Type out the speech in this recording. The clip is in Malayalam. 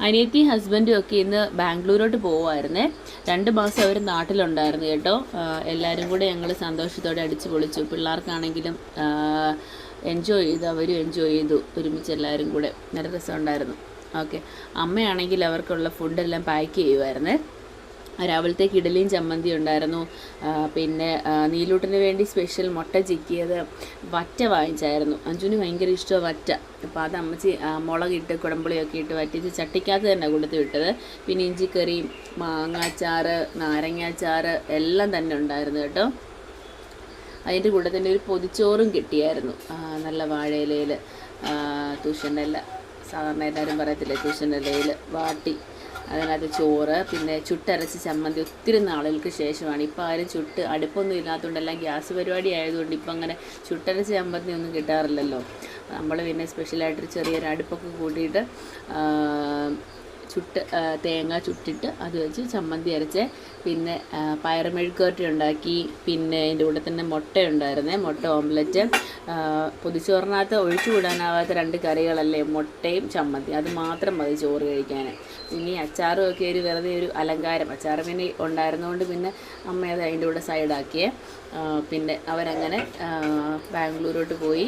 അനിയത്തി ഹസ്ബൻഡും ഒക്കെ ഇന്ന് ബാംഗ്ലൂരോട്ട് പോവുമായിരുന്നേ. 2 മാസം അവർ നാട്ടിലുണ്ടായിരുന്നു കേട്ടോ. എല്ലാവരും കൂടെ ഞങ്ങൾ സന്തോഷത്തോടെ അടിച്ചു പൊളിച്ചു. പിള്ളേർക്കാണെങ്കിലും എൻജോയ് ചെയ്തു, അവരും എൻജോയ് ചെയ്തു ഒരുമിച്ച് എല്ലാവരും കൂടെ. നല്ല രസമുണ്ടായിരുന്നു. ഓക്കെ, അമ്മയാണെങ്കിൽ അവർക്കുള്ള ഫുഡെല്ലാം പാക്ക് ചെയ്യുമായിരുന്നേ. രാവിലത്തേക്ക് ഇഡലിയും ചമ്മന്തി ഉണ്ടായിരുന്നു. പിന്നെ നീലൂട്ടിന് വേണ്ടി സ്പെഷ്യൽ മുട്ട ചിക്കിയത്, വറ്റ വാങ്ങിച്ചായിരുന്നു. അഞ്ജുന് ഭയങ്കര ഇഷ്ടമാണ് വറ്റ. അപ്പോൾ അത് അമ്മച്ചി മുളകിട്ട് കുടമ്പുളിയൊക്കെ ഇട്ട് വറ്റിച്ച് ചട്ടിക്കകത്ത് തന്നെ കൊടുത്ത് വിട്ടത്. പിന്നെ ഇഞ്ചിക്കറിയും മാങ്ങാച്ചാറ് നാരങ്ങാച്ചാറ് എല്ലാം തന്നെ ഉണ്ടായിരുന്നു കേട്ടോ. അതിൻ്റെ കൂടെ തന്നെ ഒരു പൊതിച്ചോറും കിട്ടിയായിരുന്നു. നല്ല വാഴയിലയിൽ തൂഷണില, സാധാരണ എല്ലാവരും പറയത്തില്ലേ തൂഷണിലയിൽ വാട്ടി അതിനകത്ത് ചോറ്, പിന്നെ ചുട്ടരച്ച് ചമ്മന്തി. ഒത്തിരി നാളുകൾക്ക് ശേഷമാണ്. ഇപ്പോൾ ആരും ചുട്ട് അടുപ്പൊന്നും ഇല്ലാത്തതുകൊണ്ടെല്ലാം ഗ്യാസ് പരിപാടി ആയതുകൊണ്ട് ഇപ്പം അങ്ങനെ ചുട്ടരച്ച് ചമ്മന്തി ഒന്നും കിട്ടാറില്ലല്ലോ. നമ്മൾ പിന്നെ സ്പെഷ്യലായിട്ടൊരു ചെറിയൊരു അടുപ്പൊക്കെ കൂട്ടിയിട്ട് തേങ്ങ ചുട്ടിട്ട് അത് വെച്ച് ചമ്മന്തി അരച്ച്, പിന്നെ പയറ് മെഴുക്കുവരട്ടി ഉണ്ടാക്കി. പിന്നെ അതിൻ്റെ കൂടെ തന്നെ മുട്ട ഉണ്ടായിരുന്നേ, മുട്ട ഓംലെറ്റ്. പൊതിച്ചോറിനകത്ത് ഒഴിച്ചു കൂടാനാവാത്ത 2 കറികളല്ലേ, മുട്ടയും ചമ്മന്തി. അത് മാത്രം മതി ചോറ് കഴിക്കാൻ. ഇനി അച്ചാറും ഒക്കെ ഒരു വെറുതെ ഒരു അലങ്കാരം. അച്ചാർ പിന്നെ ഉണ്ടായിരുന്നതുകൊണ്ട് പിന്നെ അമ്മ അത് അതിൻ്റെ കൂടെ സൈഡാക്കിയേ. പിന്നെ അവരങ്ങനെ ബാംഗ്ലൂരോട്ട് പോയി.